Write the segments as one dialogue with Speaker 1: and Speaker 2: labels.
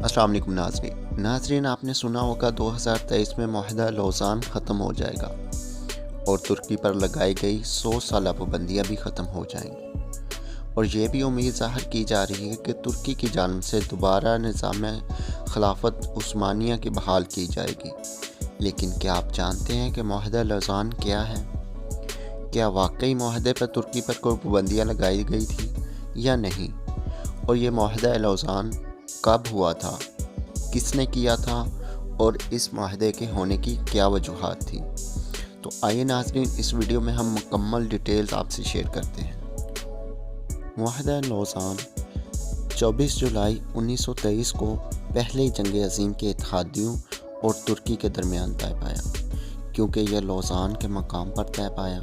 Speaker 1: السلام علیکم ناظرین آپ نے سنا ہوگا 2023 میں معاہدہ لوزان ختم ہو جائے گا اور ترکی پر لگائی گئی 100 سالہ پابندیاں بھی ختم ہو جائیں گی، اور یہ بھی امید ظاہر کی جا رہی ہے کہ ترکی کی جانب سے دوبارہ نظام خلافت عثمانیہ کی بحال کی جائے گی۔ لیکن کیا آپ جانتے ہیں کہ معاہدہ لوزان کیا ہے؟ کیا واقعی معاہدے پر ترکی پر کوئی پابندیاں لگائی گئی تھی یا نہیں؟ اور یہ معاہدہ لوزان کب ہوا تھا، کس نے کیا تھا، اور اس معاہدے کے ہونے کی کیا وجوہات تھی؟ تو آئیے ناظرین اس ویڈیو میں ہم مکمل ڈیٹیلز آپ سے شیئر کرتے ہیں۔ معاہدہ لوزان 24 جولائی 1923 کو پہلی جنگ عظیم کے اتحادیوں اور ترکی کے درمیان طے پایا۔ کیونکہ یہ لوزان کے مقام پر طے پایا،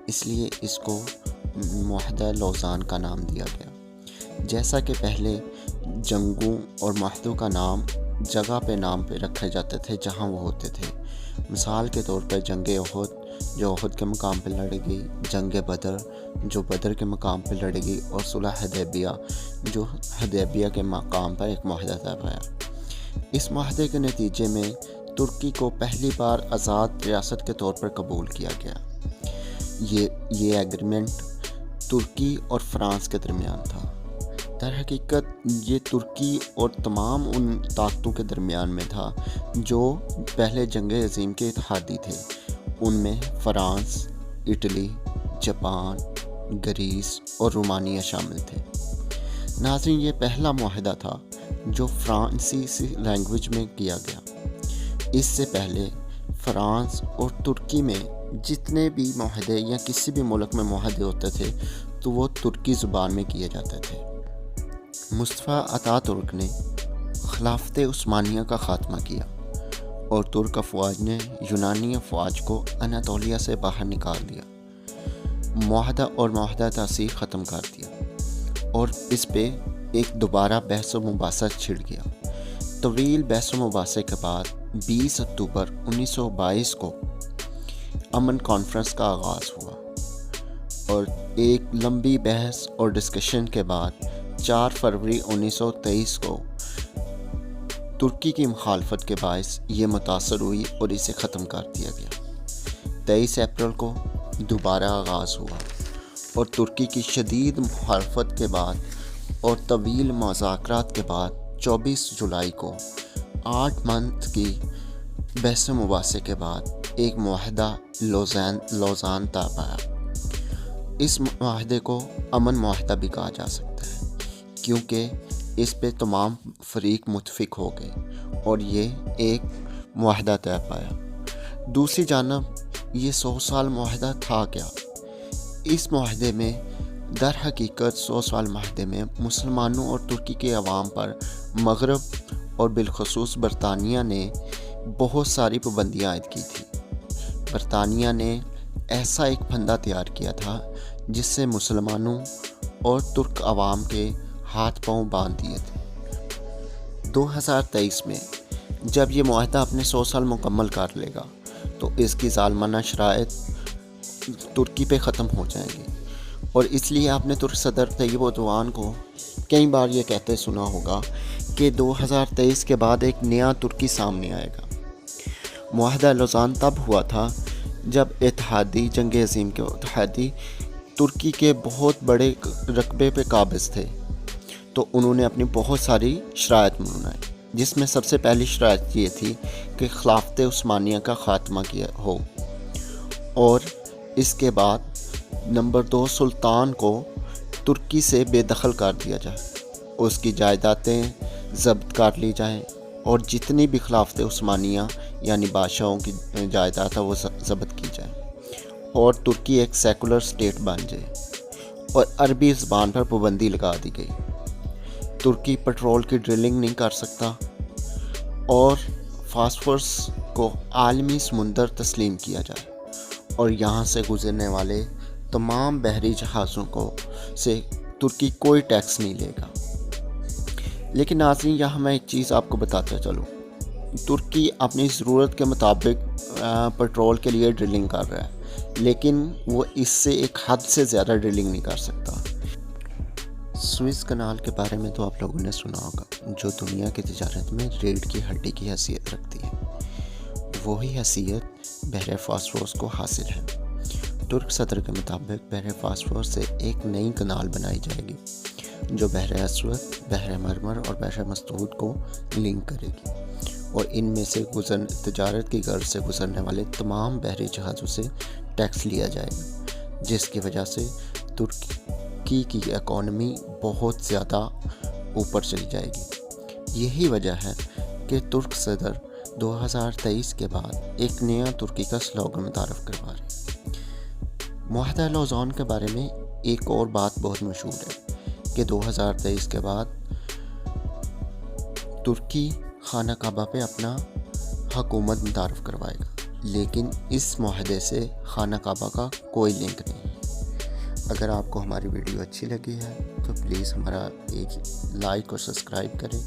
Speaker 1: اس لیے اس کو معاہدہ لوزان کا نام دیا گیا۔ جیسا کہ پہلے جنگوں اور معاہدوں کا نام جگہ پہ نام پہ رکھے جاتے تھے جہاں وہ ہوتے تھے۔ مثال کے طور پر جنگ احد جو احد کے مقام پہ لڑی گئی، جنگ بدر جو بدر کے مقام پہ لڑی گئی، اور صلح حدیبیہ جو حدیبیہ کے مقام پر ایک معاہدہ طے پایا۔ اس معاہدے کے نتیجے میں ترکی کو پہلی بار آزاد ریاست کے طور پر قبول کیا گیا۔ یہ ایگریمنٹ ترکی اور فرانس کے درمیان تھا۔ در حقیقت یہ ترکی اور تمام ان طاقتوں کے درمیان میں تھا جو پہلے جنگ عظیم کے اتحادی تھے۔ ان میں فرانس، اٹلی، جاپان، گریس اور رومانیہ شامل تھے۔ ناظرین یہ پہلا معاہدہ تھا جو فرانسیسی لینگویج میں کیا گیا۔ اس سے پہلے فرانس اور ترکی میں جتنے بھی معاہدے یا کسی بھی ملک میں معاہدے ہوتے تھے تو وہ ترکی زبان میں کیے جاتے تھے۔ مصطفیٰ اتاتürک نے خلافت عثمانیہ کا خاتمہ کیا اور ترک افواج نے یونانی افواج کو اناطولیہ سے باہر نکال دیا، معاہدہ تاثیر ختم کر دیا، اور اس پہ ایک دوبارہ بحث و مباحثہ چھڑ گیا۔ طویل بحث و مباحثے کے بعد 20 اکتوبر 1922 کو امن کانفرنس کا آغاز ہوا، اور ایک لمبی بحث اور ڈسکشن کے بعد 4 فروری 1923 کو ترکی کی مخالفت کے باعث یہ متاثر ہوئی اور اسے ختم کر دیا گیا۔ 23 اپریل کو دوبارہ آغاز ہوا، اور ترکی کی شدید مخالفت کے بعد اور طویل مذاکرات کے بعد 24 جولائی کو 8 منتھ کی بحث و مباحثے کے بعد ایک معاہدہ لوزان طے پایا۔ اس معاہدے کو امن معاہدہ بھی کہا جا سکتا ہے کیونکہ اس پہ تمام فریق متفق ہو گئے اور یہ ایک معاہدہ طے پایا۔ دوسری جانب یہ 100 سال معاہدہ تھا کیا؟ اس معاہدے میں در حقیقت 100 سال معاہدے میں مسلمانوں اور ترکی کے عوام پر مغرب اور بالخصوص برطانیہ نے بہت ساری پابندیاں عائد کی تھی۔ برطانیہ نے ایسا ایک پھندہ تیار کیا تھا جس سے مسلمانوں اور ترک عوام کے ہاتھ پاؤں باندھ دیے تھے۔ 2023 میں جب یہ معاہدہ اپنے 100 سال مکمل کر لے گا تو اس کی ظالمانہ شرائط ترکی پہ ختم ہو جائیں گے، اور اس لیے آپ نے ترک صدر طیب اردوان کو کئی بار یہ کہتے سنا ہوگا کہ 2023 کے بعد ایک نیا ترکی سامنے آئے گا۔ معاہدہ لوزان تب ہوا تھا جب اتحادی جنگ عظیم کے اتحادی ترکی کے بہت بڑے رقبے پہ قابض تھے، تو انہوں نے اپنی بہت ساری شرائط منائی، جس میں سب سے پہلی شرائط یہ تھی کہ خلافت عثمانیہ کا خاتمہ کیا ہو، اور اس کے بعد نمبر 2 سلطان کو ترکی سے بے دخل کر دیا جائے، اس کی جائیدادیں ضبط کر لی جائیں، اور جتنی بھی خلافت عثمانیہ یعنی بادشاہوں کی جائیداد ہے وہ ضبط کی جائے، اور ترکی ایک سیکولر اسٹیٹ بن جائے، اور عربی زبان پر پابندی لگا دی گئی۔ ترکی پیٹرول کی ڈرلنگ نہیں کر سکتا، اور فاسفورس کو عالمی سمندر تسلیم کیا جائے، اور یہاں سے گزرنے والے تمام بحری جہازوں سے ترکی کوئی ٹیکس نہیں لے گا۔ لیکن ناظرین یہاں میں ایک چیز آپ کو بتاتا چلوں، ترکی اپنی ضرورت کے مطابق پیٹرول کے لیے ڈرلنگ کر رہا ہے، لیکن وہ اس سے ایک حد سے زیادہ ڈرلنگ نہیں کر سکتا۔ سوئس کنال کے بارے میں تو آپ لوگوں نے سنا ہوگا، جو دنیا کی تجارت میں ریڑھ کی ہڈی کی حیثیت رکھتی ہے۔ وہی حیثیت بحر فاسفورس کو حاصل ہے۔ ترک صدر کے مطابق بحر فاسفورس سے ایک نئی کنال بنائی جائے گی جو بحر اسود، بحر مرمر اور بحر مسعود کو لنک کرے گی، اور ان میں سے تجارت کی غرض سے گزرنے والے تمام بحری جہازوں سے ٹیکس لیا جائے گا، جس کی وجہ سے ترکی کی اکانومی بہت زیادہ اوپر چلی جائے گی۔ یہی وجہ ہے کہ ترک صدر 2023 کے بعد ایک نیا ترکی کا سلوگن متعارف کروا رہے ہیں۔ معاہدہ لوزان کے بارے میں ایک اور بات بہت مشہور ہے کہ 2023 کے بعد ترکی خانہ کعبہ پہ اپنا حکومت متعارف کروائے گا، لیکن اس معاہدے سے خانہ کعبہ کا کوئی لنک نہیں ہے۔ اگر آپ کو ہماری ویڈیو اچھی لگی ہے تو پلیز ہمارا ایک لائک اور سبسکرائب کریں۔